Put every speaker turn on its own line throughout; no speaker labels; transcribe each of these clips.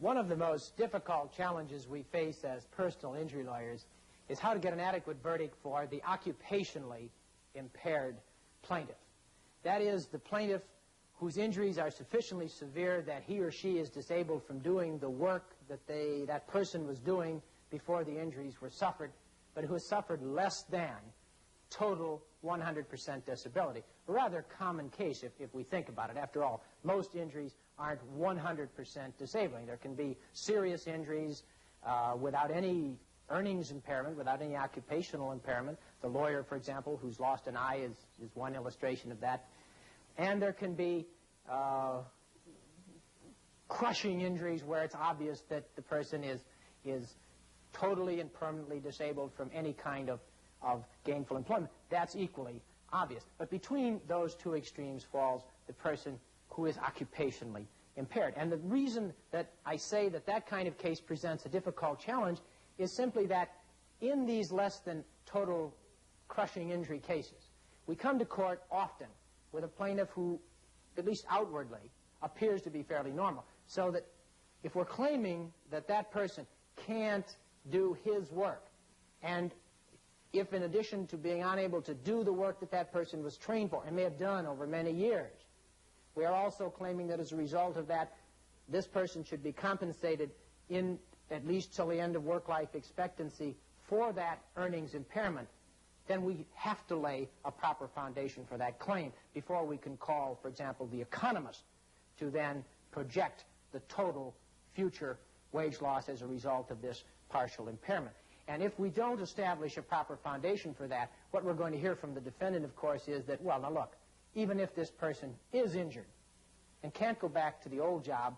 One of the most difficult challenges we face as personal injury lawyers is how to get an adequate verdict for the occupationally impaired plaintiff. That is, the plaintiff whose injuries are sufficiently severe that he or she is disabled from doing the work that that person was doing before the injuries were suffered, but who has suffered less than total 100% disability. A rather common case if we think about it. After all, most injuries aren't 100% disabling. There can be serious injuries without any earnings impairment, without any occupational impairment. The lawyer, for example, who's lost an eye is one illustration of that. And there can be crushing injuries where it's obvious that the person is totally and permanently disabled from any kind of gainful employment. That's equally obvious. But between those two extremes falls the person who is occupationally impaired. And the reason that I say that that kind of case presents a difficult challenge is simply that in these less than total crushing injury cases, we come to court often with a plaintiff who, at least outwardly, appears to be fairly normal. So that if we're claiming that that person can't do his work, and if in addition to being unable to do the work that that person was trained for and may have done over many years, we are also claiming that as a result of that, this person should be compensated in at least till the end of work life expectancy for that earnings impairment, then we have to lay a proper foundation for that claim before we can call, for example, the economist to then project the total future wage loss as a result of this partial impairment. And if we don't establish a proper foundation for that, what we're going to hear from the defendant, of course, is that, well, now look, even if this person is injured and can't go back to the old job,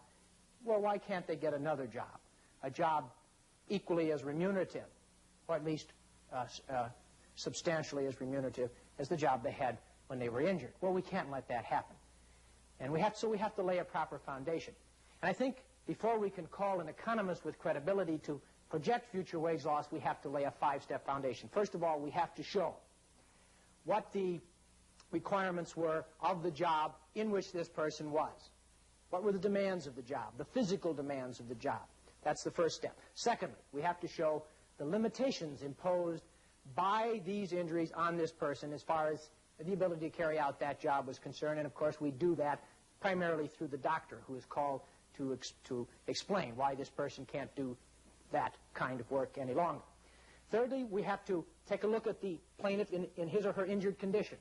well, why can't they get another job? A job equally as remunerative, or at least substantially as remunerative as the job they had when they were injured. Well, we can't let that happen. And we have to lay a proper foundation. And I think before we can call an economist with credibility to project future wage loss, we have to lay a five-step foundation. First of all, we have to show what the requirements were of the job in which this person was. What were the demands of the job, the physical demands of the job? That's the first step. Secondly, we have to show the limitations imposed by these injuries on this person as far as the ability to carry out that job was concerned. And, of course, we do that primarily through the doctor who is called to explain why this person can't do that kind of work any longer. Thirdly, we have to take a look at the plaintiff in his or her injured condition.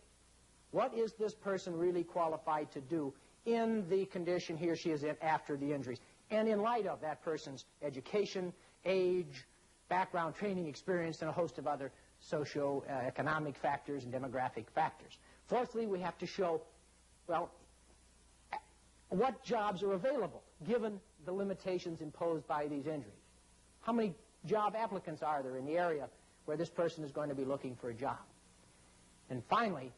What is this person really qualified to do in the condition he or she is in after the injuries? And in light of that person's education, age, background, training, experience, and a host of other socio-economic factors and demographic factors. Fourthly, we have to show, well, what jobs are available given the limitations imposed by these injuries. How many job applicants are there in the area where this person is going to be looking for a job? And finally,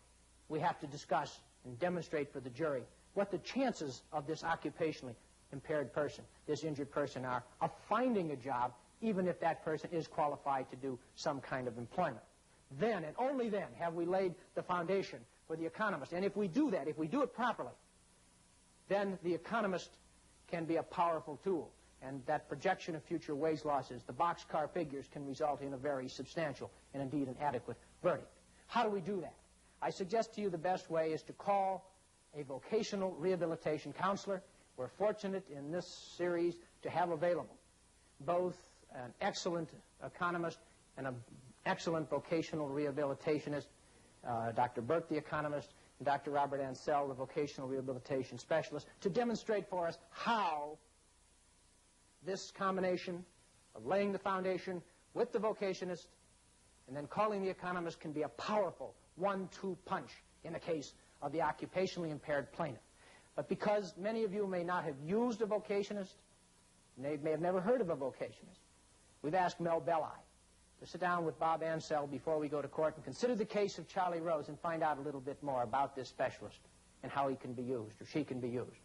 we have to discuss and demonstrate for the jury what the chances of this occupationally impaired person, this injured person, are of finding a job, even if that person is qualified to do some kind of employment. Then, and only then, have we laid the foundation for the economist. And if we do that, if we do it properly, then the economist can be a powerful tool. And that projection of future wage losses, the boxcar figures, can result in a very substantial and indeed an adequate verdict. How do we do that? I suggest to you the best way is to call a vocational rehabilitation counselor. We're fortunate in this series to have available both an excellent economist and an excellent vocational rehabilitationist, Dr. Burke, the economist, and Dr. Robert Ansell, the vocational rehabilitation specialist, to demonstrate for us how this combination of laying the foundation with the vocationist and then calling the economist can be a powerful 1-2 punch in the case of the occupationally impaired plaintiff. But because many of you may not have used a vocationist, they may have never heard of a vocationist, we've asked Mel Belli to sit down with Bob Ansell before we go to court and consider the case of Charlie Rose and find out a little bit more about this specialist and how he can be used, or she can be used,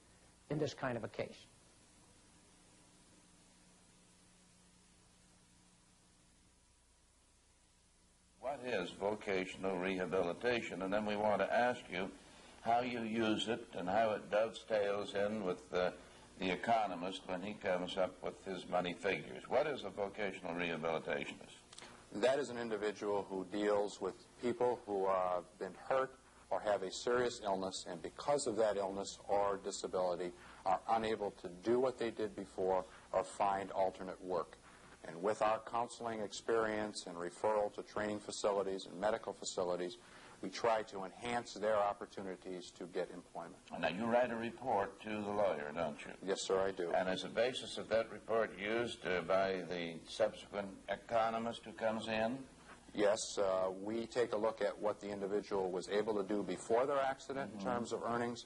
in this kind of a case.
What is vocational rehabilitation? And then we want to ask you how you use it and how it dovetails in with the the economist when he comes up with his money figures? What is a vocational rehabilitationist?
That is an individual who deals with people who have been hurt or have a serious illness, and because of that illness or disability are unable to do what they did before or find alternate work. And with our counseling experience and referral to training facilities and medical facilities, we try to enhance their opportunities to get employment.
Now, you write a report to the lawyer, don't you?
Yes, sir, I do.
And is the basis of that report used by the subsequent economist who comes in?
Yes, we take a look at what the individual was able to do before their accident in terms of earnings.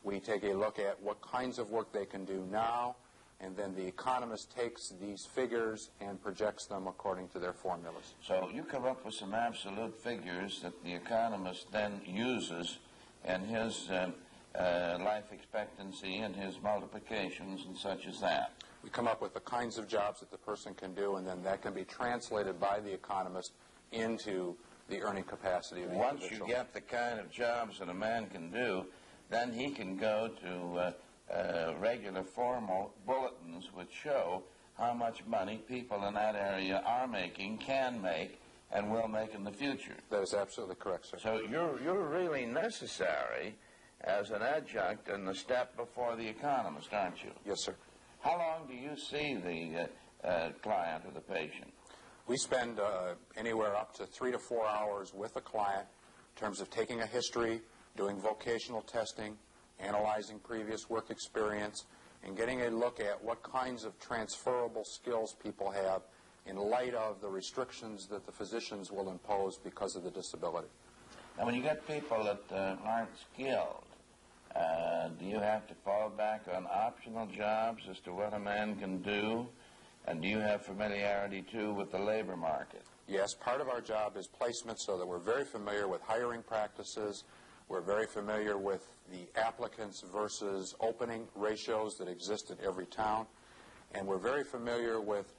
We take a look at what kinds of work they can do now, and then the economist takes these figures and projects them according to their formulas.
So you come up with some absolute figures that the economist then uses in his life expectancy and his multiplications and such as that.
We come up with the kinds of jobs that the person can do, and then that can be translated by the economist into the earning capacity of the
Once
individual.
you get the kind of jobs that a man can do, then he can go to regular formal bulletins which show how much money people in that area are making, can make, and will make in the future.
That is absolutely correct, sir.
So you're really necessary as an adjunct in the step before the economist, aren't you?
Yes, sir.
How long do you see the client or the patient?
We spend anywhere up to 3 to 4 hours with a client in terms of taking a history, doing vocational testing, analyzing previous work experience, and getting a look at what kinds of transferable skills people have in light of the restrictions that the physicians will impose because of the disability.
Now, when you get people that aren't skilled, do you have to fall back on optional jobs as to what a man can do? And do you have familiarity, too, with the labor market?
Yes, part of our job is placement, so that we're very familiar with hiring practices. We're very familiar with the applicants versus opening ratios that exist in every town. And we're very familiar with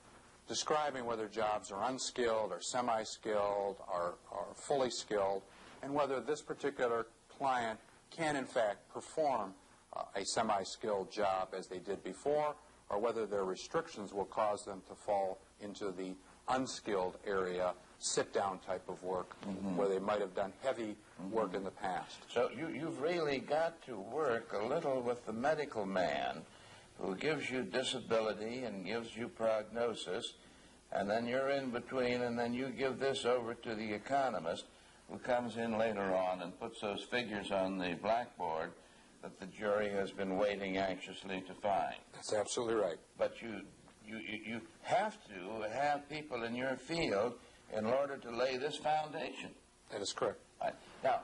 describing whether jobs are unskilled or semi-skilled or fully skilled, and whether this particular client can, in fact, perform a semi-skilled job as they did before, or whether their restrictions will cause them to fall into the unskilled area, sit-down type of work, where they might have done heavy work in the past.
So you've really got to work a little with the medical man who gives you disability and gives you prognosis, and then you're in between, and then you give this over to the economist who comes in later on and puts those figures on the blackboard that the jury has been waiting anxiously to find.
That's absolutely right.
But you have to have people in your field in order to lay this foundation.
That is correct.
Right. Now,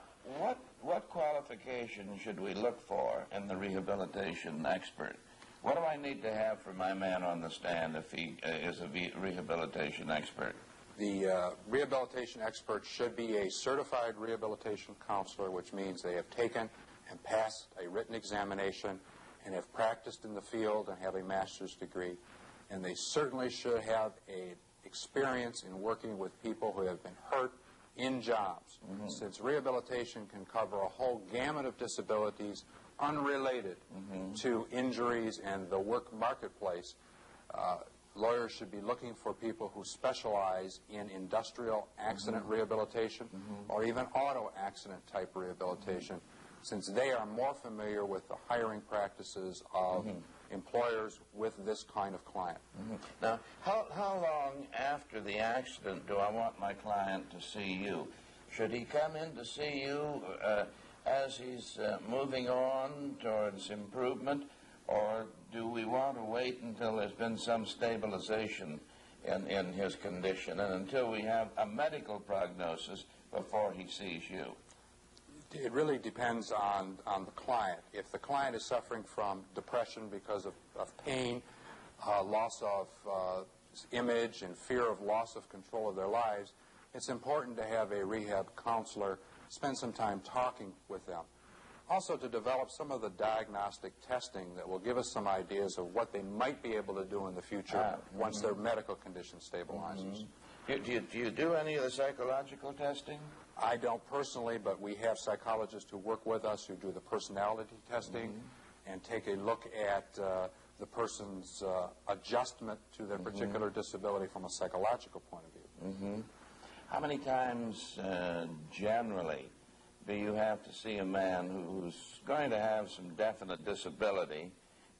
what qualifications should we look for in the rehabilitation expert? What do I need to have for my man on the stand if he is a rehabilitation expert?
The rehabilitation expert should be a certified rehabilitation counselor, which means they have taken and passed a written examination and have practiced in the field and have a master's degree. And they certainly should have a experience in working with people who have been hurt in jobs. Since rehabilitation can cover a whole gamut of disabilities unrelated to injuries and the work marketplace, lawyers should be looking for people who specialize in industrial accident rehabilitation or even auto accident type rehabilitation, since they are more familiar with the hiring practices of employers with this kind of client.
Now, how long after the accident do I want my client to see you? Should he come in to see you as he's moving on towards improvement, or do we want to wait until there's been some stabilization in his condition and until we have a medical prognosis before he sees you?
It really depends on the client. If the client is suffering from depression because of pain, loss of image, and fear of loss of control of their lives, it's important to have a rehab counselor spend some time talking with them. Also, to develop some of the diagnostic testing that will give us some ideas of what they might be able to do in the future once their medical condition stabilizes.
Do you do any of the psychological testing?
I don't personally, but we have psychologists who work with us who do the personality testing, and take a look at the person's adjustment to their particular disability from a psychological point of view.
How many times generally do you have to see a man who's going to have some definite disability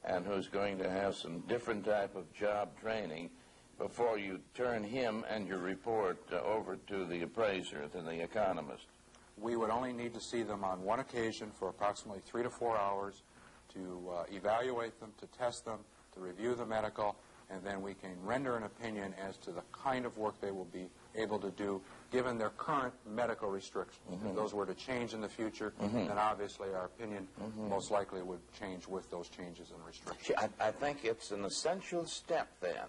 and who's going to have some different type of job training before you turn him and your report over to the appraiser, to the economist?
We would only need to see them on one occasion for approximately 3 to 4 hours to evaluate them, to test them, to review the medical, and then we can render an opinion as to the kind of work they will be able to do given their current medical restrictions. If those were to change in the future, then obviously our opinion most likely would change with those changes in restrictions.
I think it's an essential step then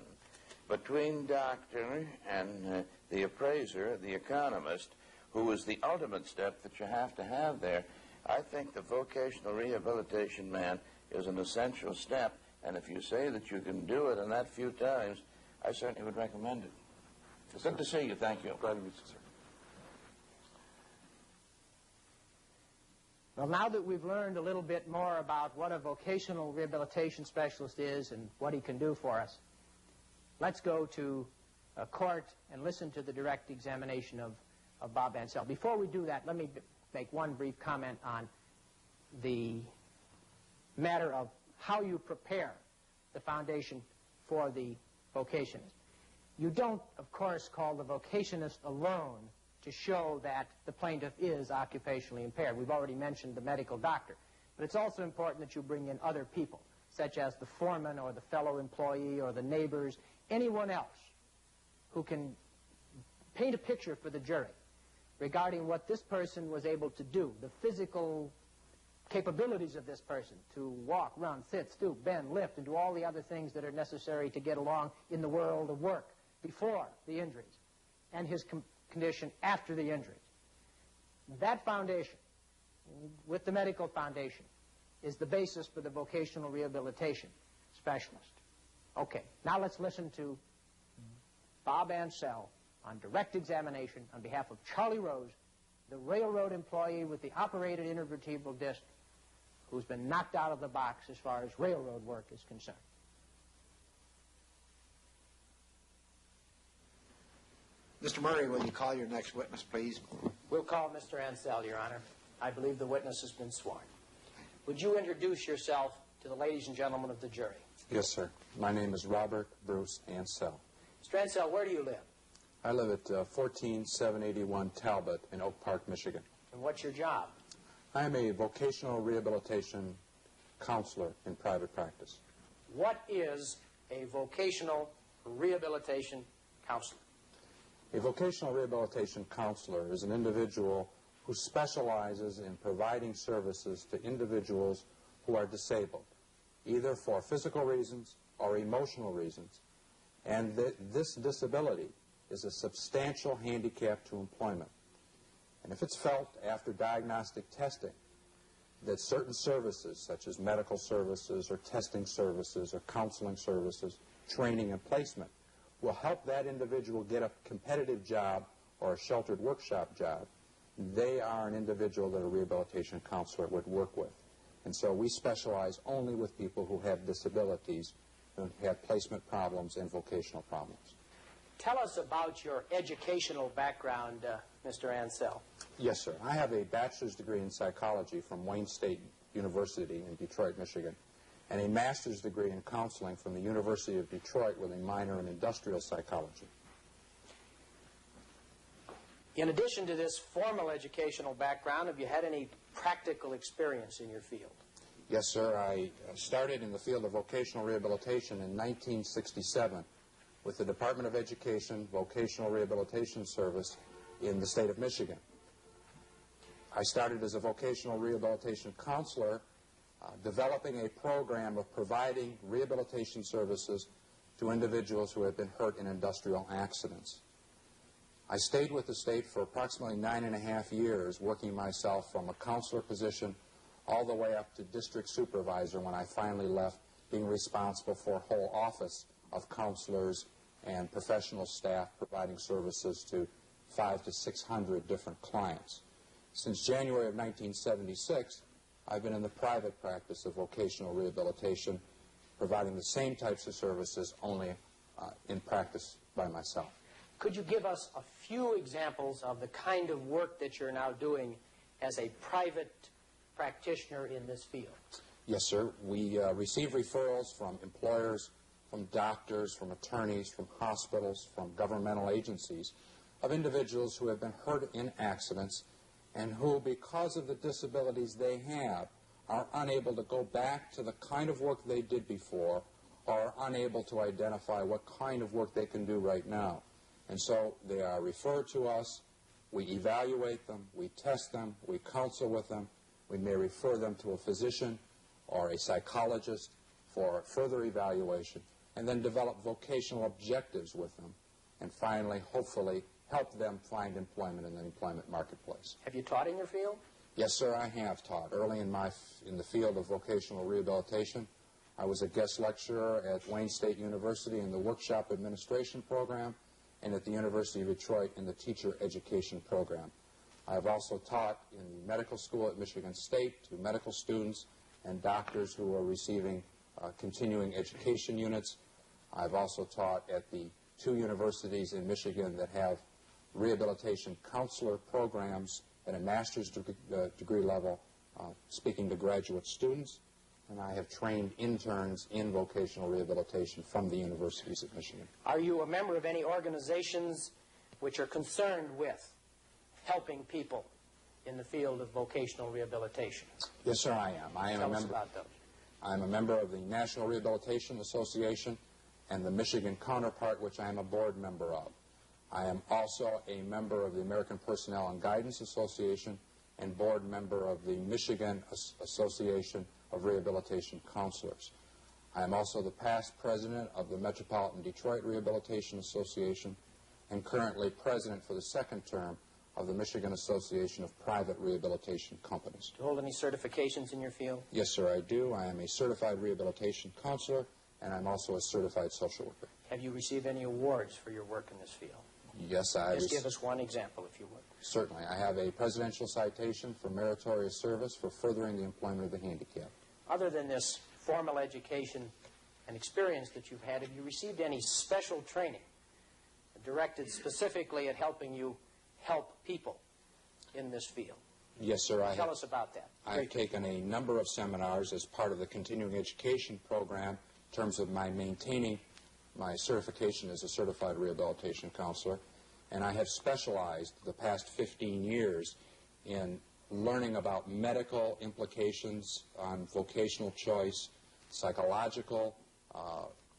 between doctor and the appraiser, the economist, who is the ultimate step that you have to have there. I think the vocational rehabilitation man is an essential step, and if you say that you can do it in that few times, I certainly would recommend it. It's good to see you. Thank you.
Glad to meet you, sir.
Well, now that we've learned a little bit more about what a vocational rehabilitation specialist is and what he can do for us, let's go to a court and listen to the direct examination of Bob Ansell. Before we do that, let me make one brief comment on the matter of how you prepare the foundation for the vocationist. You don't, of course, call the vocationist alone to show that the plaintiff is occupationally impaired. We've already mentioned the medical doctor. But it's also important that you bring in other people, such as the foreman or the fellow employee or the neighbors, anyone else who can paint a picture for the jury regarding what this person was able to do, the physical capabilities of this person to walk, run, sit, stoop, bend, lift, and do all the other things that are necessary to get along in the world of work before the injuries, and his condition after the injuries. That foundation, with the medical foundation, is the basis for the vocational rehabilitation specialist. Okay, now let's listen to Bob Ansell on direct examination on behalf of Charlie Rose, the railroad employee with the operated intervertebral disc who's been knocked out of the box as far as railroad work is concerned.
Mr. Murray, will you call your next witness, please?
We'll call Mr. Ansell, Your Honor. I believe the witness has been sworn. Would you introduce yourself to the ladies and gentlemen of the jury?
Yes, sir. My name is Robert Bruce Ansell.
Mr. Ansell, where do you live?
I live at 14781 Talbot in Oak Park, Michigan.
And what's your job?
I am a vocational rehabilitation counselor in private practice.
What is a vocational rehabilitation counselor?
A vocational rehabilitation counselor is an individual who specializes in providing services to individuals who are disabled, either for physical reasons or emotional reasons, and this disability is a substantial handicap to employment. And if it's felt after diagnostic testing that certain services, such as medical services or testing services or counseling services, training and placement, will help that individual get a competitive job or a sheltered workshop job, they are an individual that a rehabilitation counselor would work with. And so we specialize only with people who have disabilities, who have placement problems and vocational problems.
Tell us about your educational background, Mr. Ansell.
Yes, sir. I have a bachelor's degree in psychology from Wayne State University in Detroit, Michigan, and a master's degree in counseling from the University of Detroit with a minor in industrial psychology.
In addition to this formal educational background, have you had any practical experience in your field?
Yes, sir. I started in the field of vocational rehabilitation in 1967 with the Department of Education Vocational Rehabilitation Service in the state of Michigan. I started as a vocational rehabilitation counselor, developing a program of providing rehabilitation services to individuals who had been hurt in industrial accidents. I stayed with the state for approximately 9.5 years, working myself from a counselor position all the way up to district supervisor when I finally left, being responsible for a whole office of counselors and professional staff providing services to 500 to 600 different clients. Since January of 1976, I've been in the private practice of vocational rehabilitation, providing the same types of services, only in practice by myself.
Could you give us a few examples of the kind of work that you're now doing as a private practitioner in this field?
Yes, sir. We receive referrals from employers, from doctors, from attorneys, from hospitals, from governmental agencies of individuals who have been hurt in accidents and who, because of the disabilities they have, are unable to go back to the kind of work they did before, or are unable to identify what kind of work they can do right now. And so they are referred to us, we evaluate them, we test them, we counsel with them, we may refer them to a physician or a psychologist for further evaluation, and then develop vocational objectives with them, and finally, hopefully, help them find employment in the employment marketplace.
Have you taught in your field?
Yes, sir, I have taught. Early in the field of vocational rehabilitation, I was a guest lecturer at Wayne State University in the Workshop Administration Program, and at the University of Detroit in the Teacher Education Program. I have also taught in the medical school at Michigan State to medical students and doctors who are receiving continuing education units. I've also taught at the 2 universities in Michigan that have rehabilitation counselor programs at a master's degree level, speaking to graduate students. And I have trained interns in vocational rehabilitation from the universities of Michigan.
Are you a member of any organizations which are concerned with helping people in the field of vocational rehabilitation?
Yes, sir, I am.
Tell us about those.
I'm a member of the National Rehabilitation Association and the Michigan counterpart, which I am a board member of. I am also a member of the American Personnel and Guidance Association and board member of the Michigan Association of Rehabilitation Counselors. I am also the past president of the Metropolitan Detroit Rehabilitation Association and currently president for the 2nd term of the Michigan Association of Private Rehabilitation Companies.
Do you hold any certifications in your field?
Yes, sir, I do. I am a certified rehabilitation counselor, and I'm also a certified social worker.
Have you received any awards for your work in this field?
Yes, I
Just give us one example, if you would.
Certainly. I have a presidential citation for meritorious service for furthering the employment of the handicapped.
Other than this formal education and experience that you've had, have you received any special training directed specifically at helping you help people in this field?
Yes, sir, I have.
Tell us about that.
I've taken a number of seminars as part of the continuing education program in terms of my maintaining my certification as a certified rehabilitation counselor, and I have specialized the past 15 years in learning about medical implications on vocational choice, psychological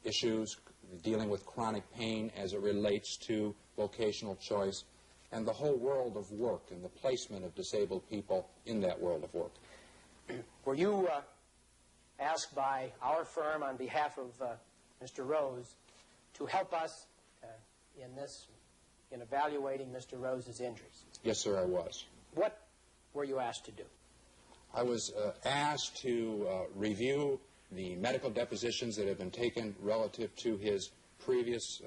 issues, dealing with chronic pain as it relates to vocational choice, and the whole world of work and the placement of disabled people in that world of work.
Were you asked by our firm on behalf of Mr. Rose to help us in evaluating Mr. Rose's injuries?
Yes, sir, I was.
What were you asked to do?
I was asked to review the medical depositions that have been taken relative to his previous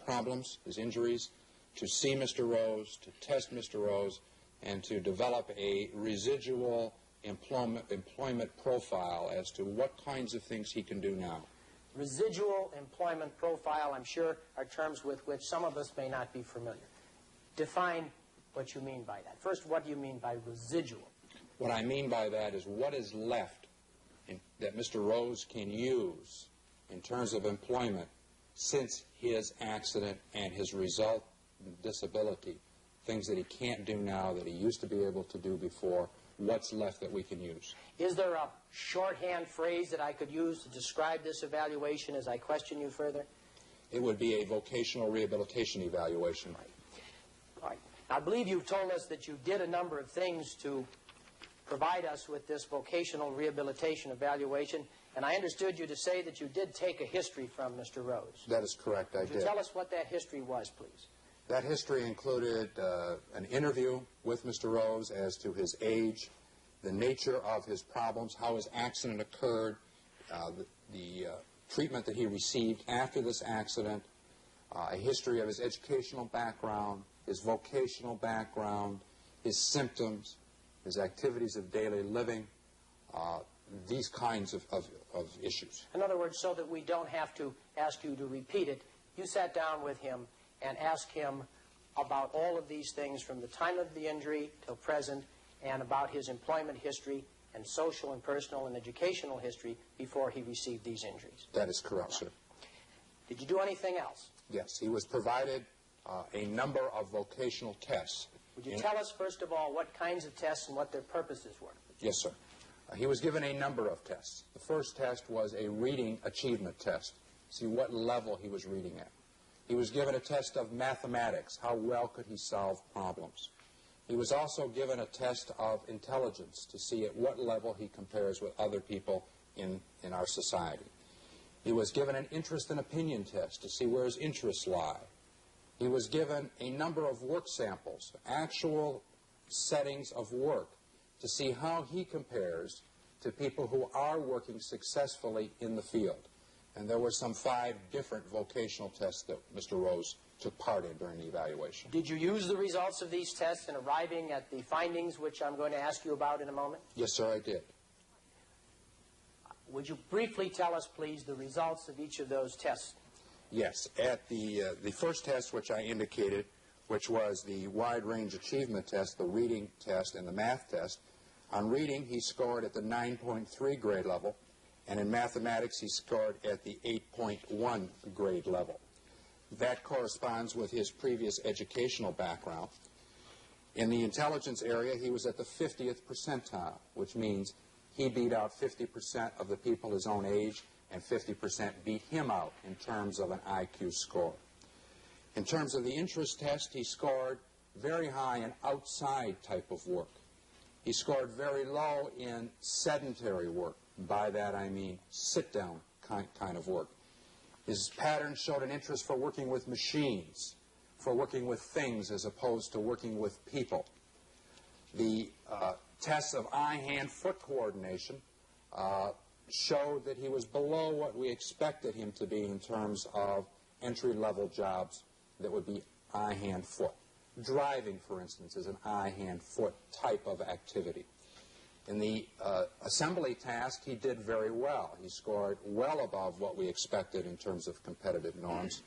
problems, his injuries, to see Mr. Rose, to test Mr. Rose, and to develop a residual employment profile as to what kinds of things he can do now.
Residual employment profile, I'm sure, are terms with which some of us may not be familiar. Define what you mean by that. First, what do you mean by residual?
What I mean by that is what is left that Mr. Rose can use in terms of employment since his accident and his result disability, things that he can't do now that he used to be able to do before, what's left that we can use.
Is there a shorthand phrase that I could use to describe this evaluation as I question you further?
It would be a vocational rehabilitation evaluation.
Right. I believe you've told us that you did a number of things to provide us with this vocational rehabilitation evaluation, and I understood you to say that you did take a history from Mr. Rose.
That is correct, I did.
Could you tell us what that history was, please?
That history included an interview with Mr. Rose as to his age, the nature of his problems, how his accident occurred, the treatment that he received after this accident, a history of his educational background, his vocational background, his symptoms, his activities of daily living, these kinds of issues.
In other words, so that we don't have to ask you to repeat it, you sat down with him and asked him about all of these things from the time of the injury till present, and about his employment history and social and personal and educational history before he received these injuries.
That is correct, sir.
Did you do anything else?
Yes, he was provided a number of vocational tests.
Would you tell us, first of all, what kinds of tests and what their purposes were?
Yes, sir. He was given a number of tests. The first test was a reading achievement test, see what level he was reading at. He was given a test of mathematics, how well could he solve problems. He was also given a test of intelligence to see at what level he compares with other people in our society. He was given an interest and opinion test to see where his interests lie. He was given a number of work samples, actual settings of work, to see how he compares to people who are working successfully in the field. And there were some 5 different vocational tests that Mr. Rose took part in during the evaluation.
Did you use the results of these tests in arriving at the findings, which I'm going to ask you about in a moment?
Yes, sir, I did.
Would you briefly tell us, please, the results of each of those tests?
Yes. At the first test, which I indicated, which was the wide range achievement test, the reading test, and the math test, on reading he scored at the 9.3 grade level, and in mathematics he scored at the 8.1 grade level. That corresponds with his previous educational background. In the intelligence area, he was at the 50th percentile, which means he beat out 50% of the people his own age, and 50% beat him out in terms of an IQ score. In terms of the interest test, he scored very high in outside type of work. He scored very low in sedentary work. By that I mean sit-down kind of work. His pattern showed an interest for working with machines, for working with things as opposed to working with people. The tests of eye-hand-foot coordination showed that he was below what we expected him to be in terms of entry-level jobs that would be eye-hand-foot. Driving, for instance, is an eye-hand-foot type of activity. In the assembly task, he did very well. He scored well above what we expected in terms of competitive norms.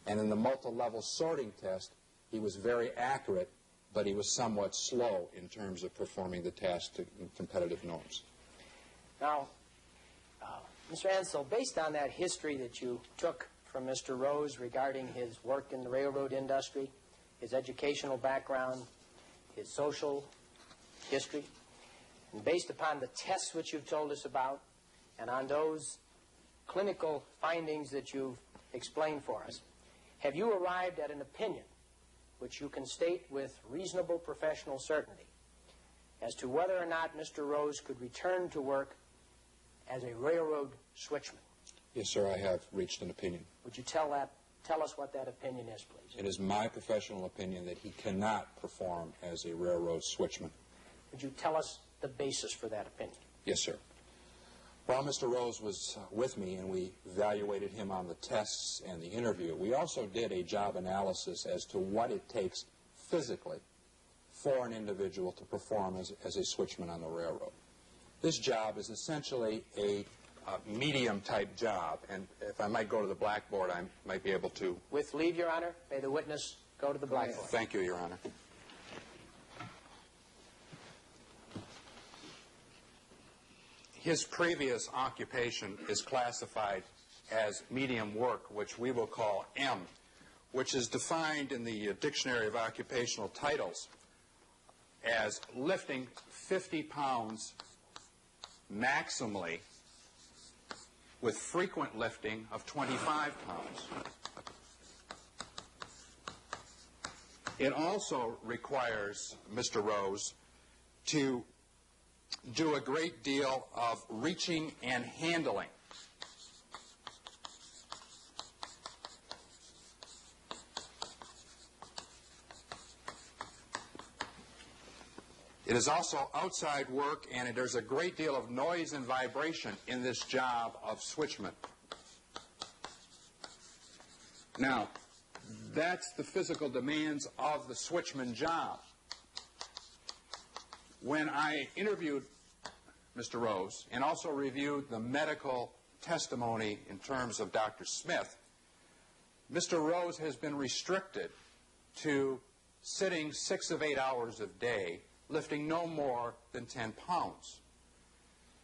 And in the multi-level sorting test, he was very accurate, but he was somewhat slow in terms of performing the task to competitive norms.
Now, Mr. Ansel, based on that history that you took from Mr. Rose regarding his work in the railroad industry, his educational background, his social history, and based upon the tests which you've told us about, and on those clinical findings that you've explained for us, have you arrived at an opinion which you can state with reasonable professional certainty as to whether or not Mr. Rose could return to work as a railroad switchman?
Yes, sir, I have reached an opinion.
Would you tell us what that opinion is, please?
It is my professional opinion that he cannot perform as a railroad switchman.
Would you tell us the basis for that opinion?
Yes, sir. While Mr. Rose was with me and we evaluated him on the tests and the interview, we also did a job analysis as to what it takes physically for an individual to perform as a switchman on the railroad. This job is essentially a medium-type job, and if I might go to the blackboard, I might be able to.
With leave, Your Honor, may the witness go to the blackboard.
Thank you, Your Honor. His previous occupation is classified as medium work, which we will call M, which is defined in the Dictionary of Occupational Titles as lifting 50 pounds maximally with frequent lifting of 25 pounds. It also requires Mr. Rose to do a great deal of reaching and handling. It is also outside work, and there's a great deal of noise and vibration in this job of switchman. Now, that's the physical demands of the switchman job. When I interviewed Mr. Rose and also reviewed the medical testimony in terms of Dr. Smith, Mr. Rose has been restricted to sitting 6 of 8 hours a day, lifting no more than 10 pounds.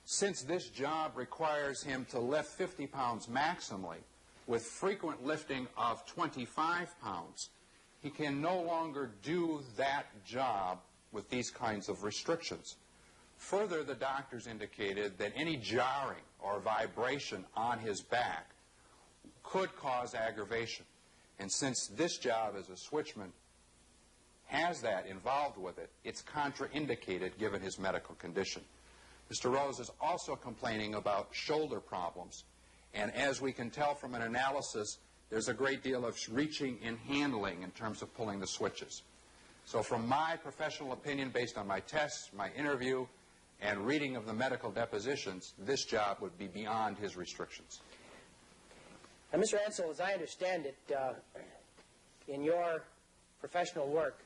Since this job requires him to lift 50 pounds maximally, with frequent lifting of 25 pounds, he can no longer do that job with these kinds of restrictions. Further, the doctors indicated that any jarring or vibration on his back could cause aggravation. And since this job as a switchman has that involved with it, it's contraindicated given his medical condition. Mr. Rose is also complaining about shoulder problems. And as we can tell from an analysis, there's a great deal of reaching and handling in terms of pulling the switches. So from my professional opinion, based on my tests, my interview, and reading of the medical depositions, this job would be beyond his restrictions.
Now, Mr. Ansel, as I understand it, in your professional work,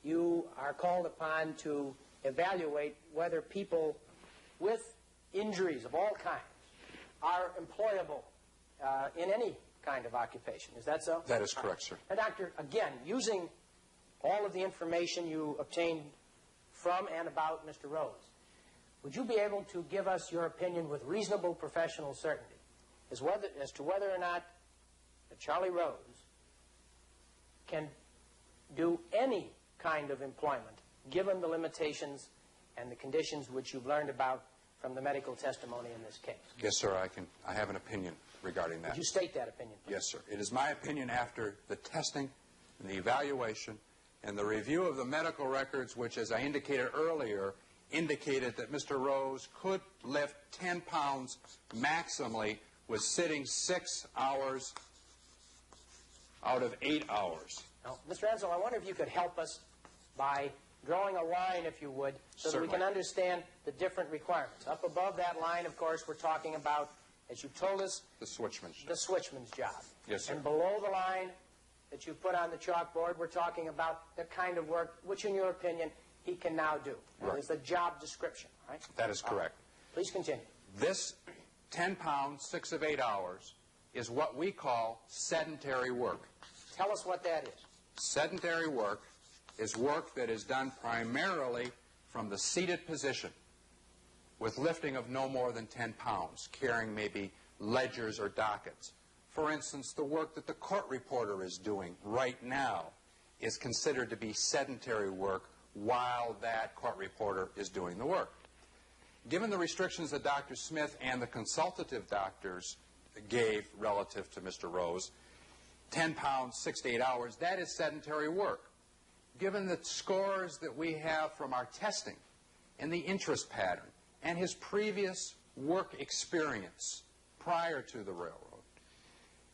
you are called upon to evaluate whether people with injuries of all kinds are employable in any kind of occupation. Is that so?
That is correct, sir.
Now, Doctor, again, using all of the information you obtained from and about Mr. Rose, would you be able to give us your opinion with reasonable professional certainty as to whether or not Charlie Rose can do any kind of employment given the limitations and the conditions which you've learned about from the medical testimony in this case?
Yes, sir, I have an opinion regarding that.
Would you state that opinion, please?
Yes, sir. It is my opinion after the testing and the evaluation and the review of the medical records, which, as I indicated earlier, indicated that Mr. Rose could lift 10 pounds maximally with sitting 6 hours out of 8 hours.
Now, Mr. Ansel, I wonder if you could help us by drawing a line, if you would, so that we can understand the different requirements. Up above that line, of course, we're talking about, as you told us,
the switchman's job.
The switchman's job.
Yes, sir.
And below the line that you put on the chalkboard, we're talking about the kind of work which, in your opinion, he can now do.
Right.
It's the job description, right?
That is correct.
Please continue.
This 10 pounds, 6 of 8 hours, is what we call sedentary work.
Tell us what that is.
Sedentary work is work that is done primarily from the seated position with lifting of no more than 10 pounds, carrying maybe ledgers or dockets. For instance, the work that the court reporter is doing right now is considered to be sedentary work while that court reporter is doing the work. Given the restrictions that Dr. Smith and the consultative doctors gave relative to Mr. Rose, 10 pounds, 6 to 8 hours, that is sedentary work. Given the scores that we have from our testing and the interest pattern and his previous work experience prior to the railroad,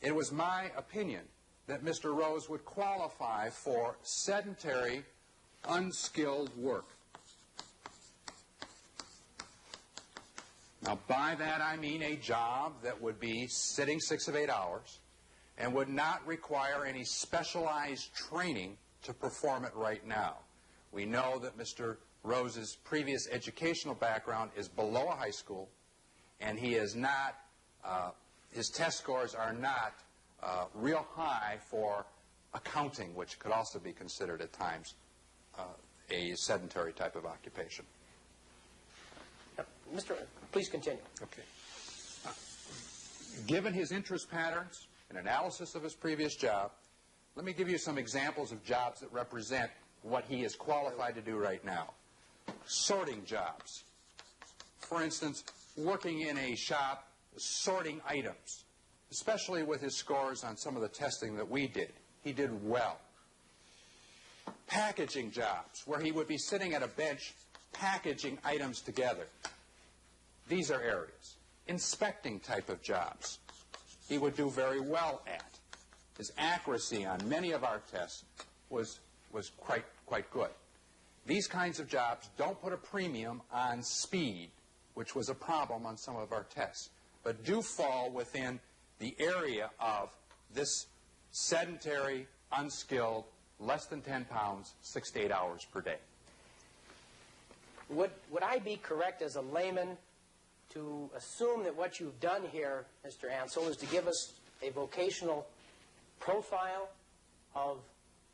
it was my opinion that Mr. Rose would qualify for sedentary, unskilled work. Now, by that I mean a job that would be sitting 6 of 8 hours and would not require any specialized training to perform it right now. We know that Mr. Rose's previous educational background is below a high school, and he is not, his test scores are not real high for accounting, which could also be considered at times a sedentary type of occupation.
Please continue.
Okay. Given his interest patterns and analysis of his previous job, let me give you some examples of jobs that represent what he is qualified to do right now. Sorting jobs. For instance, working in a shop sorting items, especially with his scores on some of the testing that we did. He did well. Packaging jobs, where he would be sitting at a bench packaging items together. These are areas. Inspecting type of jobs, he would do very well at. His accuracy on many of our tests was quite good. These kinds of jobs don't put a premium on speed, which was a problem on some of our tests, but do fall within the area of this sedentary, unskilled, less than 10 pounds, 6 to 8 hours per day.
Would I be correct as a layman to assume that what you've done here, Mr. Ansel, is to give us a vocational profile of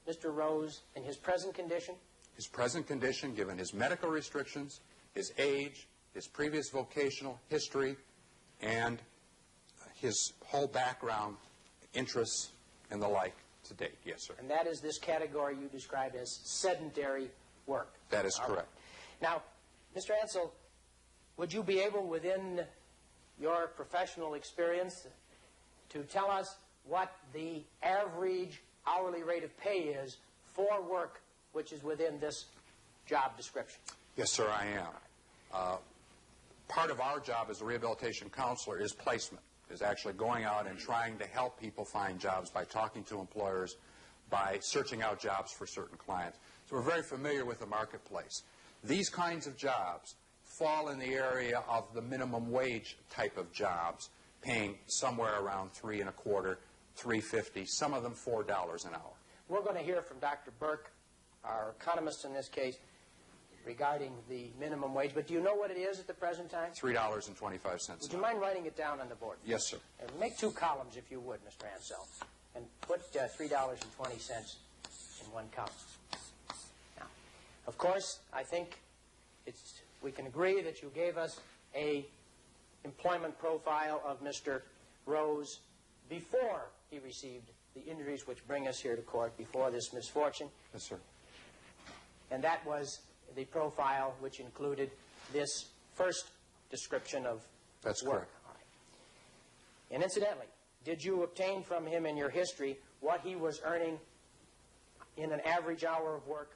Mr. Rose in his present condition?
His present condition, given his medical restrictions, his age, his previous vocational history, and his whole background, interests, and the like to date. Yes, sir.
And that is this category you described as sedentary work.
That is correct.
Now, Mr. Ansel, would you be able, within your professional experience, to tell us what the average hourly rate of pay is for work which is within this job description?
Yes, sir, I am. Part of our job as a rehabilitation counselor is placement, is actually going out and trying to help people find jobs by talking to employers, by searching out jobs for certain clients. So we're very familiar with the marketplace. These kinds of jobs fall in the area of the minimum wage type of jobs, paying somewhere around $3.25, $3.50, some of them $4 an hour.
We're going to hear from Dr. Burke, our economist in this case, regarding the minimum wage. But do you know what it is at the present time?
$3.25.
Would you mind writing it down on the board?
Yes, sir.
And make 2 columns, if you would, Mr. Ansel, and put $3.20 in one column. Now, of course, I think we can agree that you gave us a employment profile of Mr. Rose before he received the injuries which bring us here to court, before this misfortune.
Yes, sir.
And that was the profile which included this first description of
That's
work.
correct.
All right. And incidentally, did you obtain from him in your history what he was earning in an average hour of work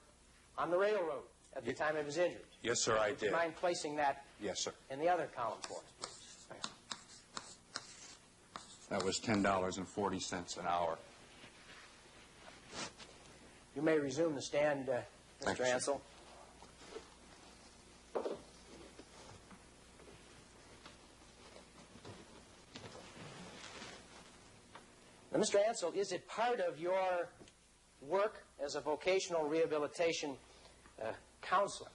on the railroad at the time of his injuries?
Yes, sir, I
Would
did.
you mind placing that
Yes, sir.
in the other column for us?
That was $10.40 an hour.
You may resume the stand,
Thank
Mr.
you, sir.
Ansel. Now, Mr. Ansel, is it part of your work as a vocational rehabilitation counselor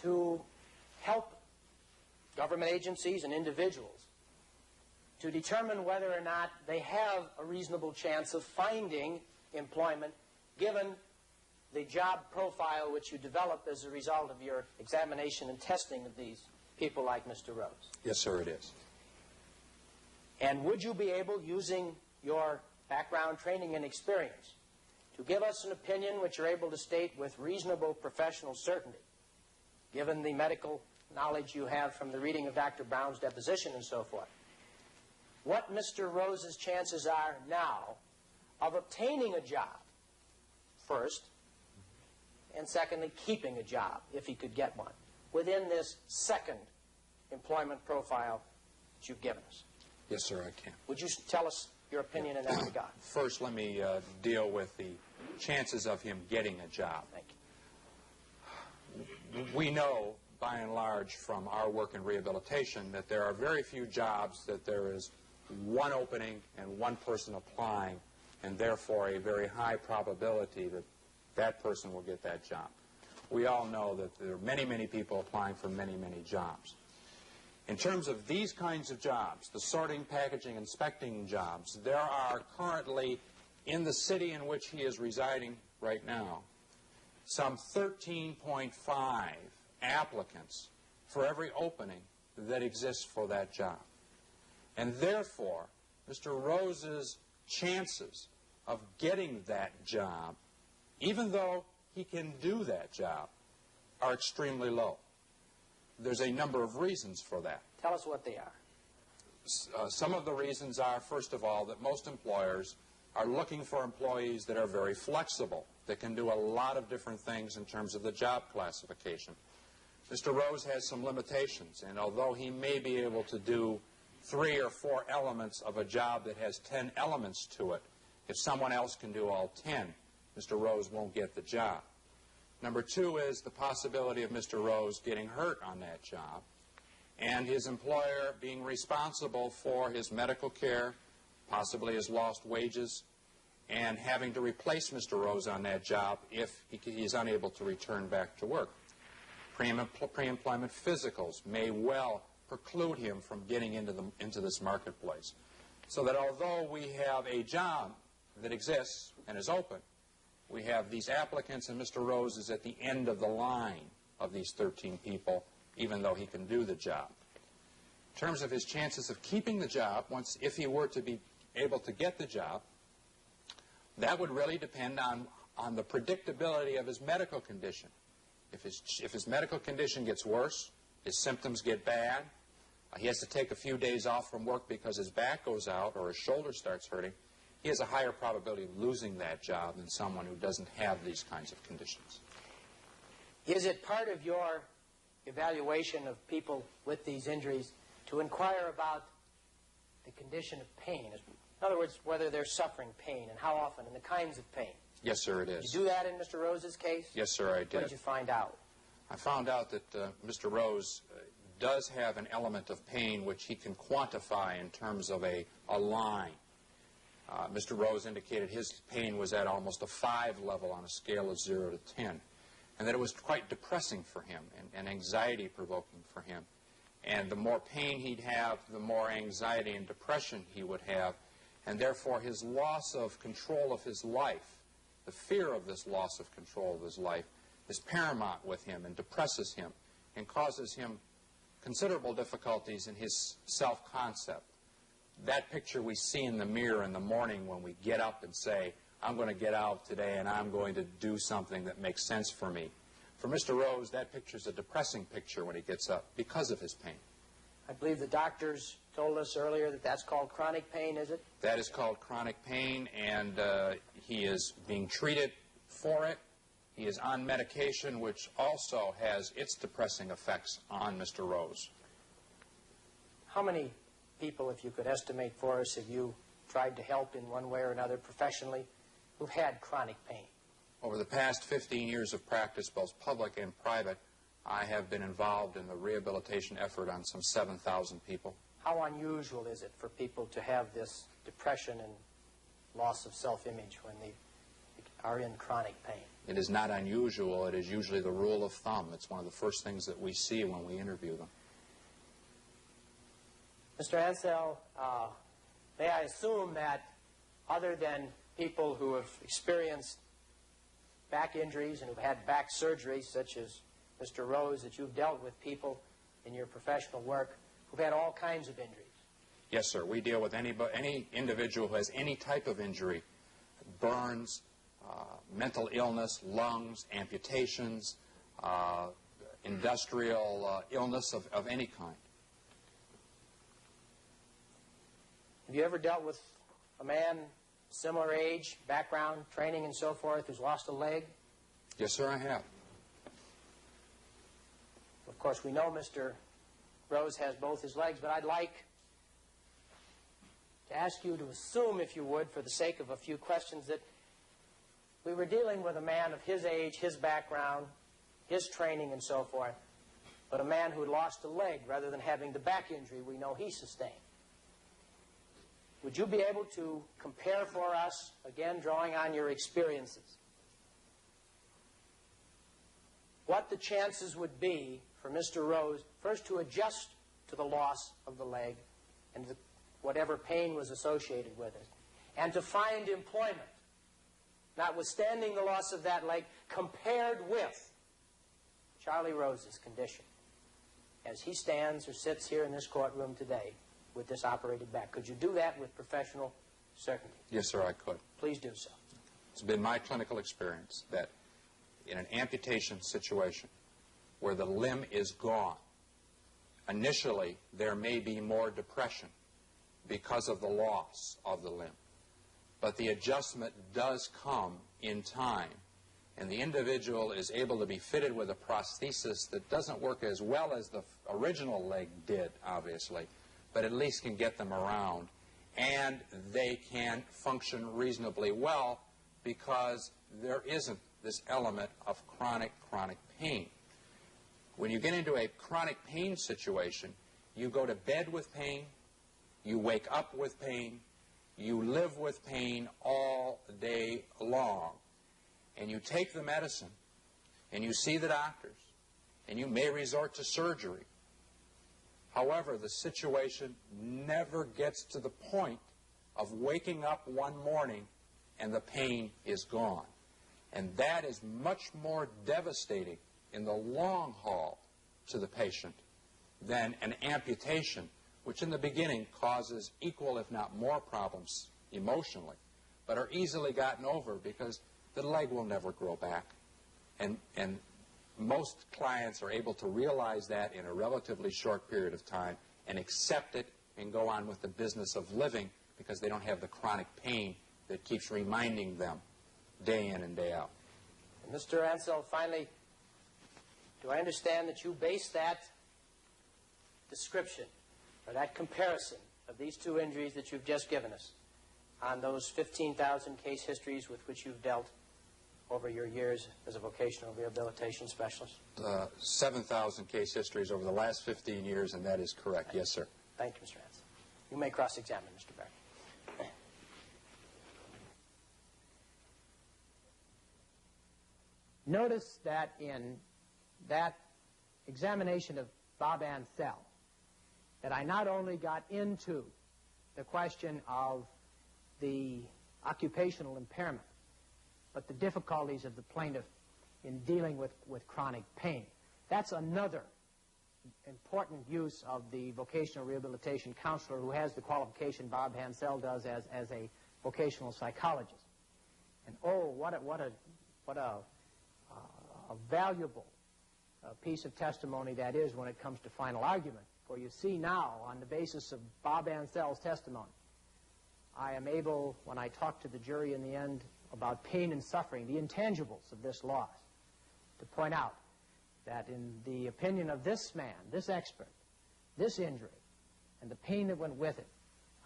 to help government agencies and individuals to determine whether or not they have a reasonable chance of finding employment given the job profile which you develop as a result of your examination and testing of these people like Mr. Rose?
Yes, sir, it is.
And would you be able, using your background, training, and experience, to give us an opinion which you're able to state with reasonable professional certainty, given the medical knowledge you have from the reading of Dr. Brown's deposition and so forth, what Mr. Rose's chances are now of obtaining a job, first, and secondly, keeping a job, if he could get one, within this second employment profile that you've given us?
Yes, sir, I can.
Would you tell us your opinion in that regard?
First, let me deal with the chances of him getting a job.
Thank you.
We know, by and large, from our work in rehabilitation, that there are very few jobs that there is one opening and one person applying, and therefore a very high probability that that person will get that job. We all know that there are many, many people applying for many, many jobs. In terms of these kinds of jobs, the sorting, packaging, inspecting jobs, there are currently, in the city in which he is residing right now, some 13.5 applicants for every opening that exists for that job. And therefore, Mr. Rose's chances of getting that job, even though he can do that job, are extremely low. There's a number of reasons for that.
Tell us what they are.
Some of the reasons are, first of all, that most employers are looking for employees that are very flexible, that can do a lot of different things in terms of the job classification. Mr. Rose has some limitations, and although he may be able to do 3 or 4 elements of a job that has 10 elements to it, if someone else can do all 10, Mr. Rose won't get the job. Number 2 is the possibility of Mr. Rose getting hurt on that job, and his employer being responsible for his medical care, possibly his lost wages, and having to replace Mr. Rose on that job if he is unable to return back to work. Pre-employment physicals may well preclude him from getting into this marketplace. So that although we have a job that exists and is open, we have these applicants, and Mr. Rose is at the end of the line of these 13 people, even though he can do the job. In terms of his chances of keeping the job, if he were to be able to get the job, that would really depend on the predictability of his medical condition. If his medical condition gets worse, his symptoms get bad, he has to take a few days off from work because his back goes out or his shoulder starts hurting, he has a higher probability of losing that job than someone who doesn't have these kinds of conditions.
Is it part of your evaluation of people with these injuries to inquire about the condition of pain? In other words, whether they're suffering pain and how often and the kinds of pain.
Yes, sir, it is.
Did you do that in Mr. Rose's case?
Yes, sir, I did.
What did you find out?
I found out that Mr. Rose does have an element of pain which he can quantify in terms of a line. Mr. Rose indicated his pain was at almost a 5 level on a scale of 0 to 10, and that it was quite depressing for him and anxiety-provoking for him. And the more pain he'd have, the more anxiety and depression he would have, and therefore his loss of control of his life, the fear of this loss of control of his life, is paramount with him and depresses him and causes him considerable difficulties in his self-concept. That picture we see in the mirror in the morning when we get up and say, I'm going to get out today and I'm going to do something that makes sense for me. For Mr. Rose, that picture is a depressing picture when he gets up because of his pain.
I believe the doctors told us earlier that that's called chronic pain, is it?
That is called chronic pain, and he is being treated for it. He is on medication, which also has its depressing effects on Mr. Rose.
How many people, if you could estimate for us, have you tried to help in one way or another professionally who've had chronic pain?
Over the past 15 years of practice, both public and private, I have been involved in the rehabilitation effort on some 7,000 people.
How unusual is it for people to have this depression and loss of self-image when they are in chronic pain?
It is not unusual. It is usually the rule of thumb. It's one of the first things that we see when we interview them.
Mr. Ansel, may I assume that other than people who have experienced back injuries and who've had back surgery, such as Mr. Rose, that you've dealt with people in your professional work who've had all kinds of injuries?
Yes, sir. We deal with any individual who has any type of injury, burns, mental illness, lungs, amputations, industrial illness of any kind.
Have you ever dealt with a man similar age, background, training, and so forth, who's lost a leg?
Yes, sir, I have.
Of course, we know Mr. Rose has both his legs, but I'd like to ask you to assume, if you would, for the sake of a few questions, that we were dealing with a man of his age, his background, his training, and so forth, but a man who had lost a leg rather than having the back injury we know he sustained. Would you be able to compare for us, again drawing on your experiences, what the chances would be for Mr. Rose first to adjust to the loss of the leg and whatever pain was associated with it, and to find employment, notwithstanding the loss of that leg, compared with Charlie Rose's condition as he stands or sits here in this courtroom today with this operated back? Could you do that with professional certainty?
Yes, sir, I could.
Please do so.
It's been my clinical experience that in an amputation situation where the limb is gone, initially there may be more depression because of the loss of the limb. But the adjustment does come in time, and the individual is able to be fitted with a prosthesis that doesn't work as well as the original leg did, obviously, but at least can get them around, and they can function reasonably well because there isn't this element of chronic pain. When you get into a chronic pain situation, you go to bed with pain, you wake up with pain, you live with pain all day long, and you take the medicine, and you see the doctors, and you may resort to surgery. However, the situation never gets to the point of waking up one morning and the pain is gone. And that is much more devastating in the long haul to the patient than an amputation, which in the beginning causes equal, if not more, problems emotionally, but are easily gotten over because the leg will never grow back. And most clients are able to realize that in a relatively short period of time and accept it and go on with the business of living because they don't have the chronic pain that keeps reminding them day in and day out.
Mr. Ansel, finally, do I understand that you base that description or that comparison of these two injuries that you've just given us on those 15,000 case histories with which you've dealt over your years as a vocational rehabilitation specialist?
7,000 case histories over the last 15 years, and that is correct. Yes, sir.
Thank you, Mr. Ansel. You may cross-examine, Mr. Barry. Notice that in that examination of Bob Ansel, that I not only got into the question of the occupational impairment, but the difficulties of the plaintiff in dealing with chronic pain. That's another important use of the vocational rehabilitation counselor who has the qualification Bob Ansel does as a vocational psychologist. And oh, what a valuable piece of testimony that is when it comes to final argument. For you see now, on the basis of Bob Ansel's testimony, I am able, when I talk to the jury in the end about pain and suffering, the intangibles of this loss, to point out that in the opinion of this man, this expert, this injury and the pain that went with it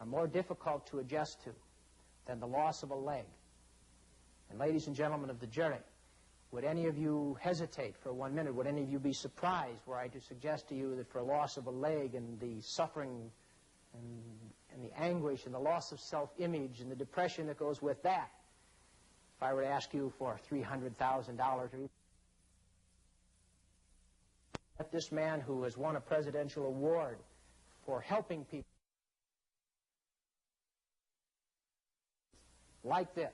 are more difficult to adjust to than the loss of a leg. And ladies and gentlemen of the jury, would any of you hesitate for 1 minute? Would any of you be surprised were I to suggest to you that for a loss of a leg and the suffering and the anguish and the loss of self-image and the depression that goes with that, if I were to ask you for $300,000 or even this man who has won a presidential award for helping people like this,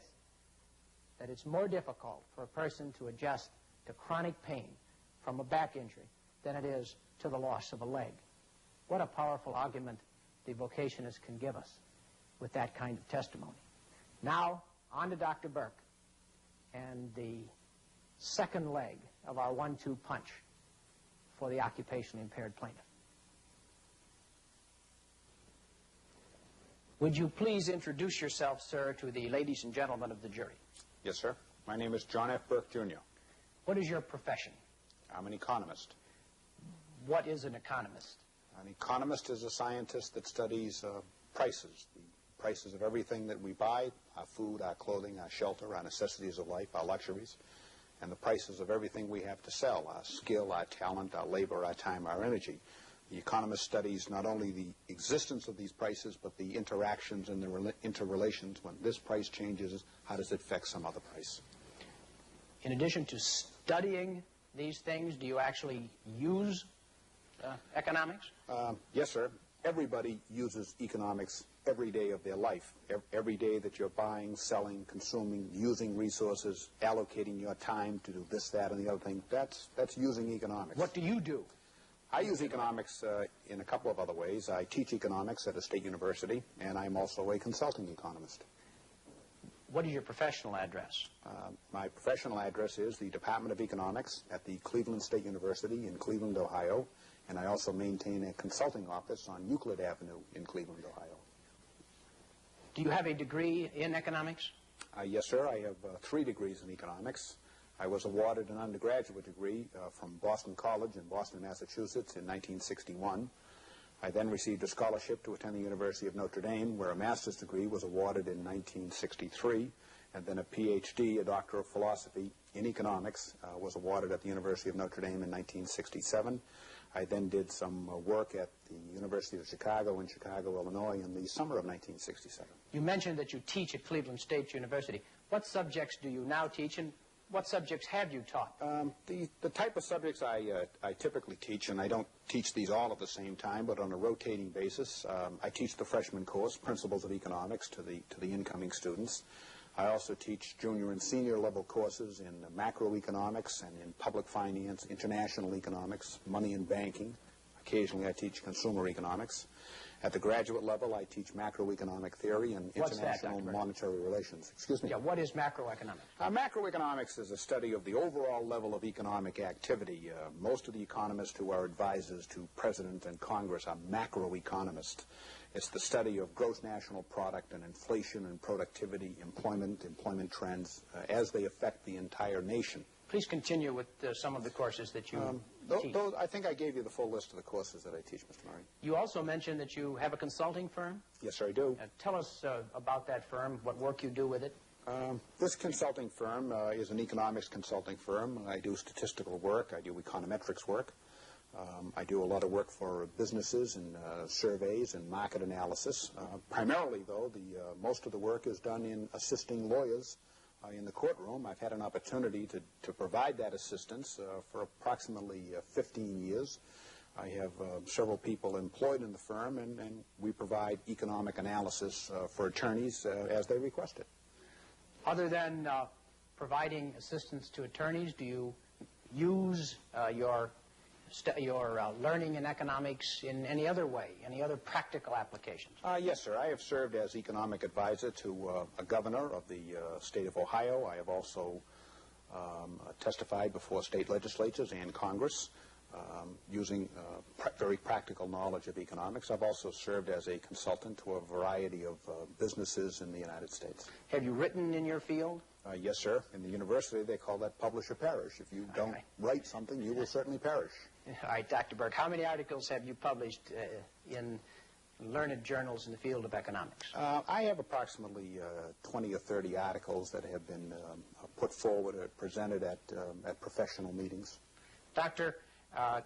that it's more difficult for a person to adjust to chronic pain from a back injury than it is to the loss of a leg. What a powerful argument the vocationist can give us with that kind of testimony. Now, on to Dr. Burke and the second leg of our 1-2 punch for the occupationally impaired plaintiff. Would you please introduce yourself, sir, to the ladies and gentlemen of the jury?
Yes, sir. My name is John F. Burke, Jr.
What is your profession?
I'm an economist.
What is an economist?
An economist is a scientist that studies prices, the prices of everything that we buy, our food, our clothing, our shelter, our necessities of life, our luxuries, and the prices of everything we have to sell, our skill, our talent, our labor, our time, our energy. The economist studies not only the existence of these prices, but the interactions and the interrelations. When this price changes, how does it affect some other price?
In addition to studying these things, do you actually use economics?
Yes, sir. Everybody uses economics every day of their life. Every day that you're buying, selling, consuming, using resources, allocating your time to do this, that, and the other thing, that's using economics.
What do you do?
I use economics in a couple of other ways. I teach economics at a state university, and I'm also a consulting economist.
What is your professional address?
My professional address is the Department of Economics at the Cleveland State University in Cleveland, Ohio, and I also maintain a consulting office on Euclid Avenue in Cleveland, Ohio.
Do you have a degree in economics?
Yes, sir. I have 3 degrees in economics. I was awarded an undergraduate degree from Boston College in Boston, Massachusetts in 1961. I then received a scholarship to attend the University of Notre Dame, where a master's degree was awarded in 1963, and then a PhD, a Doctor of Philosophy in economics, was awarded at the University of Notre Dame in 1967. I then did some work at the University of Chicago in Chicago, Illinois in the summer of 1967.
You mentioned that you teach at Cleveland State University. What subjects do you now teach, and what subjects have you taught?
The type of subjects I typically teach, and I don't teach these all at the same time, but on a rotating basis, I teach the freshman course, Principles of Economics, to the incoming students. I also teach junior and senior level courses in macroeconomics and in public finance, international economics, money and banking. Occasionally I teach consumer economics. At the graduate level, I teach macroeconomic theory and international monetary relations. Excuse me.
Yeah, what is macroeconomics?
Macroeconomics is a study of the overall level of economic activity. Most of the economists who are advisors to President and Congress are macroeconomists. It's the study of gross national product and inflation and productivity, employment trends, as they affect the entire nation.
Please continue with some of the courses that you teach.
I think I gave you the full list of the courses that I teach, Mr. Murray.
You also mentioned that you have a consulting firm.
Yes, sir, I do.
Tell us about that firm, what work you do with it.
This consulting firm is an economics consulting firm. I do statistical work. I do econometrics work. I do a lot of work for businesses and surveys and market analysis. Primarily, though, most of the work is done in assisting lawyers in the courtroom. I've had an opportunity to provide that assistance for approximately 15 years. I have several people employed in the firm, and we provide economic analysis for attorneys as they request it.
Other than providing assistance to attorneys, do you use your learning in economics in any other way, any other practical applications?
Yes, sir. I have served as economic advisor to a governor of the state of Ohio. I have also testified before state legislatures and Congress using very practical knowledge of economics. I've also served as a consultant to a variety of businesses in the United States.
Have you written in your field?
Yes, sir. In the university, they call that publish or perish. If you don't write something, you will certainly perish.
All right, Dr. Burke, how many articles have you published in learned journals in the field of economics?
I have approximately 20 or 30 articles that have been put forward or presented at professional meetings.
Doctor,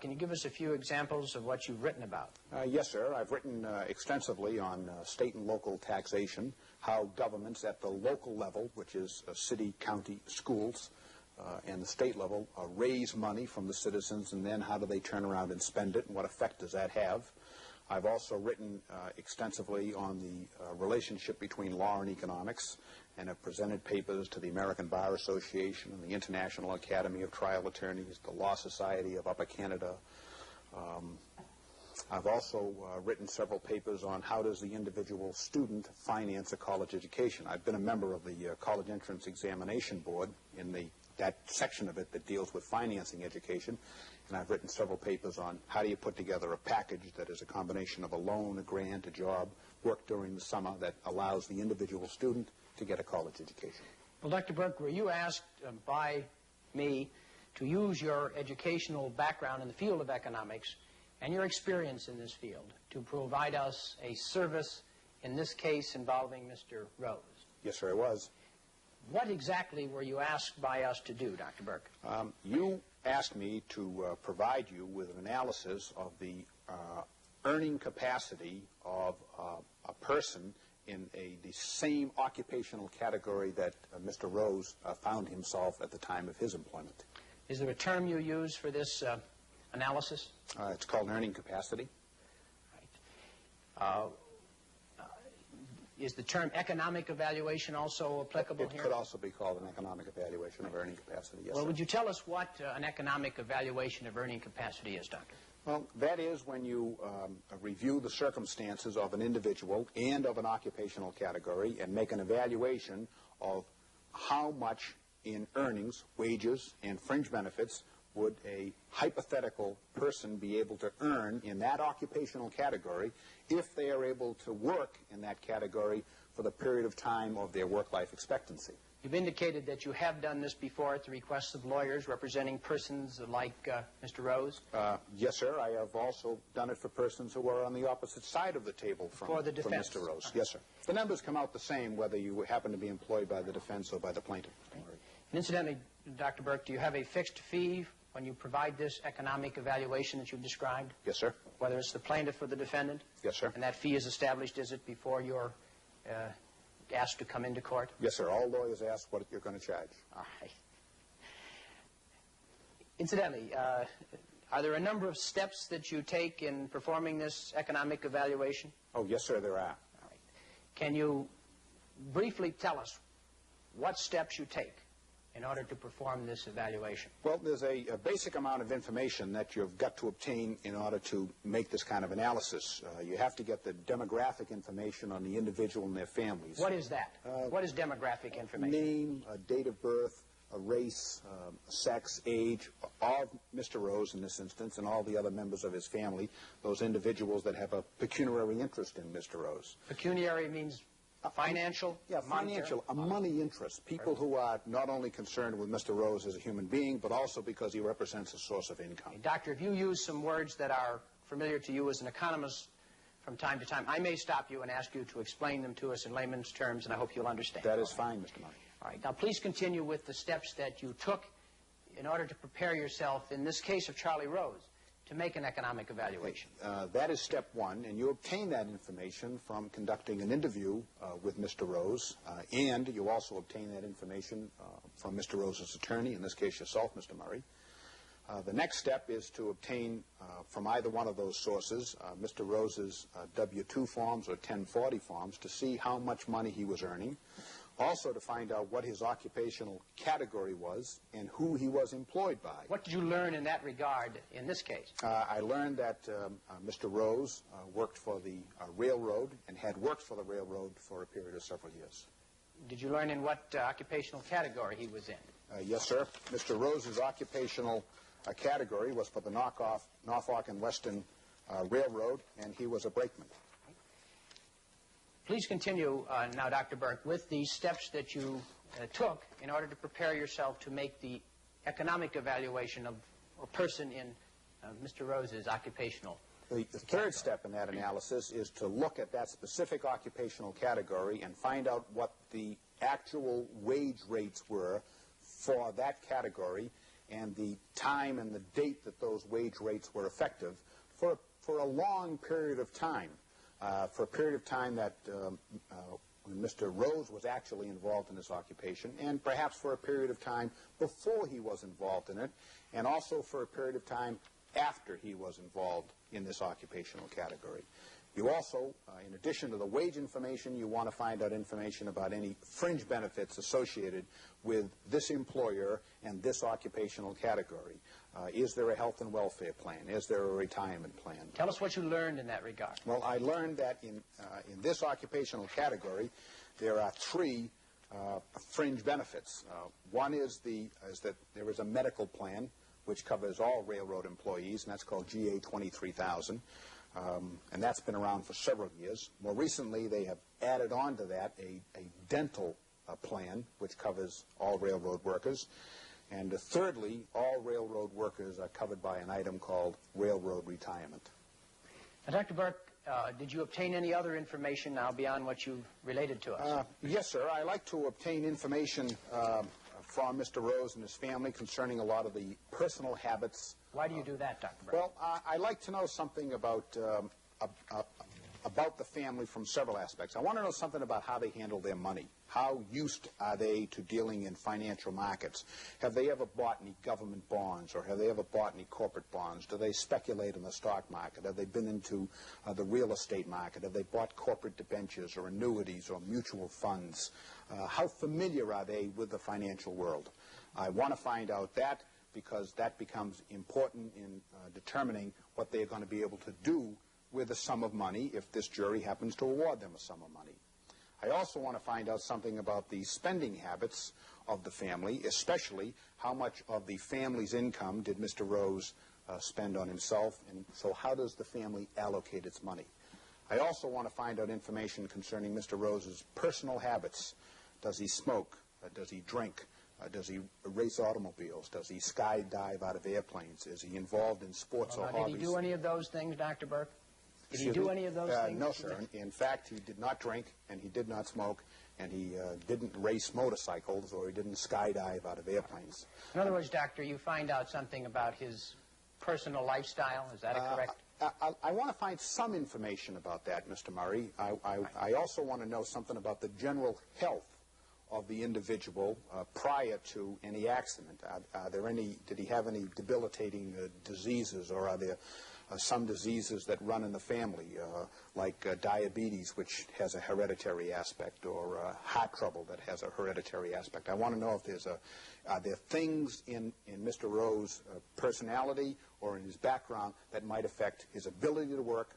can you give us a few examples of what you've written about?
Yes, sir. I've written extensively on state and local taxation, how governments at the local level, which is city, county, schools, and the state level, raise money from the citizens, and then how do they turn around and spend it, and what effect does that have? I've also written extensively on the relationship between law and economics, and have presented papers to the American Bar Association and the International Academy of Trial Attorneys, the Law Society of Upper Canada. I've also written several papers on how does the individual student finance a college education. I've been a member of the College Entrance Examination Board in that section of it that deals with financing education, and I've written several papers on how do you put together a package that is a combination of a loan, a grant, a job, work during the summer that allows the individual student to get a college education.
Well, Dr. Burke, were you asked by me to use your educational background in the field of economics and your experience in this field to provide us a service, in this case involving Mr. Rose?
Yes, sir, I was.
What exactly were you asked by us to do, Dr. Burke?
You asked me to provide you with an analysis of the earning capacity of a person in the same occupational category that Mr. Rose found himself at the time of his employment.
Is there a term you use for this analysis?
It's called earning capacity.
Right. Is the term economic evaluation also applicable here?
It could also be called an economic evaluation of earning capacity, yes,
Well,
sir.
would you tell us what an economic evaluation of earning capacity is, Doctor?
Well, that is when you review the circumstances of an individual and of an occupational category and make an evaluation of how much in earnings, wages, and fringe benefits would a hypothetical person be able to earn in that occupational category if they are able to work in that category for the period of time of their work-life expectancy.
You've indicated that you have done this before at the request of lawyers representing persons like Mr. Rose?
Yes, sir. I have also done it for persons who are on the opposite side of the table from Mr. Rose. Yes, sir. The numbers come out the same whether you happen to be employed by the defense or by the plaintiff.
And incidentally, Dr. Burke, do you have a fixed fee when you provide this economic evaluation that you've described?
Yes, sir.
Whether it's the plaintiff or the defendant?
Yes, sir.
And that fee is established, is it, before you're asked to come into court?
Yes, sir. All lawyers ask what you're going to charge.
All right. Incidentally, are there a number of steps that you take in performing this economic evaluation?
Oh, yes, sir, there are.
All right. Can you briefly tell us what steps you take in order to perform this evaluation?
Well, there's a basic amount of information that you've got to obtain in order to make this kind of analysis. You have to get the demographic information on the individual and their families.
What is that? What is demographic information?
Name, date of birth, a race, sex, age, all of Mr. Rose in this instance, and all the other members of his family, those individuals that have a pecuniary interest in Mr. Rose.
Pecuniary means financial?
Yeah, financial, a money interest. People who are not only concerned with Mr. Rose as a human being, but also because he represents a source of income.
Hey, Doctor, if you use some words that are familiar to you as an economist from time to time, I may stop you and ask you to explain them to us in layman's terms, and I hope you'll understand.
That is fine, Mr. Murray.
All right. Now, please continue with the steps that you took in order to prepare yourself, in this case of Charlie Rose, to make an economic evaluation.
That is step one, and you obtain that information from conducting an interview with Mr. Rose, and you also obtain that information from Mr. Rose's attorney, in this case yourself, Mr. Murray. The next step is to obtain from either one of those sources Mr. Rose's W-2 forms or 1040 forms to see how much money he was earning. Also to find out what his occupational category was and who he was employed by.
What did you learn in that regard in this case?
I learned that Mr. Rose worked for the railroad and had worked for the railroad for a period of several years.
Did you learn in what occupational category he was in?
Yes, sir. Mr. Rose's occupational category was for the Norfolk and Western Railroad, and he was a brakeman.
Please continue now, Dr. Burke, with the steps that you took in order to prepare yourself to make the economic evaluation of a person in Mr. Rose's occupational.
The third step in that analysis is to look at that specific occupational category and find out what the actual wage rates were for that category and the time and the date that those wage rates were effective for a long period of time. For a period of time that when Mr. Rose was actually involved in this occupation, and perhaps for a period of time before he was involved in it, and also for a period of time after he was involved in this occupational category. You also, in addition to the wage information, you want to find out information about any fringe benefits associated with this employer and this occupational category. Is there a health and welfare plan? Is there a retirement plan?
Tell us what you learned in that regard.
Well, I learned that in this occupational category, there are three fringe benefits. One is that there is a medical plan which covers all railroad employees, and that's called GA 23,000. And that's been around for several years. More recently, they have added on to that a dental plan, which covers all railroad workers. And thirdly, all railroad workers are covered by an item called railroad retirement.
Now, Dr. Burke, did you obtain any other information now beyond what you related to us?
Yes, sir. I like to obtain information from Mr. Rose and his family concerning a lot of the personal habits.
Why do you do that, Dr. Burke?
Well, I like to know something about the family from several aspects. I want to know something about how they handle their money. How used are they to dealing in financial markets? Have they ever bought any government bonds, or have they ever bought any corporate bonds? Do they speculate in the stock market? Have they been into the real estate market? Have they bought corporate debentures or annuities or mutual funds? How familiar are they with the financial world? I want to find out that, because that becomes important in determining what they're going to be able to do with a sum of money if this jury happens to award them a sum of money. I also want to find out something about the spending habits of the family, especially how much of the family's income did Mr. Rose spend on himself, and so how does the family allocate its money. I also want to find out information concerning Mr. Rose's personal habits. Does he smoke? Does he drink? Does he race automobiles? Does he skydive out of airplanes? Is he involved in sports or hobbies?
Did he do any of those things, Dr. Burke? Did he do any of those things?
No, sir. In fact, he did not drink, and he did not smoke, and he didn't race motorcycles, or he didn't skydive out of airplanes.
In other words, Doctor, you find out something about his personal lifestyle. Is that correct?
I want to find some information about that, Mr. Murray. I also want to know something about the general health of the individual prior to any accident? Did he have any debilitating diseases, or are there some diseases that run in the family, like diabetes, which has a hereditary aspect, or heart trouble that has a hereditary aspect? I want to know if are there things in Mr. Rowe's personality or in his background that might affect his ability to work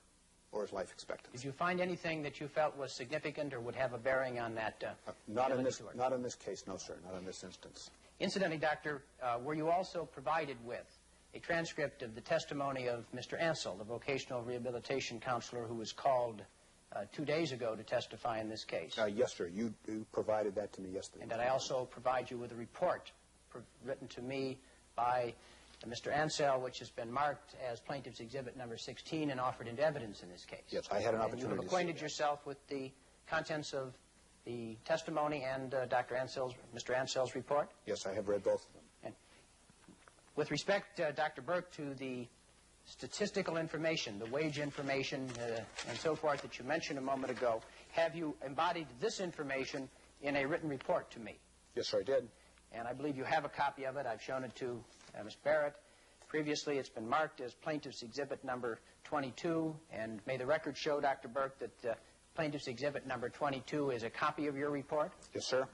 or his life expectancy.
Did you find anything that you felt was significant or would have a bearing on that?
Not in this case, no, sir. Not in this instance.
Incidentally, Doctor, were you also provided with a transcript of the testimony of Mr. Ansel, the vocational rehabilitation counselor who was called 2 days ago to testify in this case?
Yes, sir. You provided that to me yesterday.
And did I also provide you with a report written to me by Mr. Ansel, which has been marked as Plaintiff's Exhibit number 16 and offered into evidence in this case?
Yes, I had an opportunity to see that.
And you have acquainted yourself with the contents of the testimony and Mr. Ansel's report?
Yes, I have read both of them.
And with respect, Dr. Burke, to the statistical information, the wage information, and so forth that you mentioned a moment ago, have you embodied this information in a written report to me?
Yes, sir, I did.
And I believe you have a copy of it. I've shown it to Ms. Barrett. Previously, it's been marked as Plaintiff's Exhibit number 22, and may the record show, Dr. Burke, that Plaintiff's Exhibit number 22 is a copy of your report?
Yes, sir.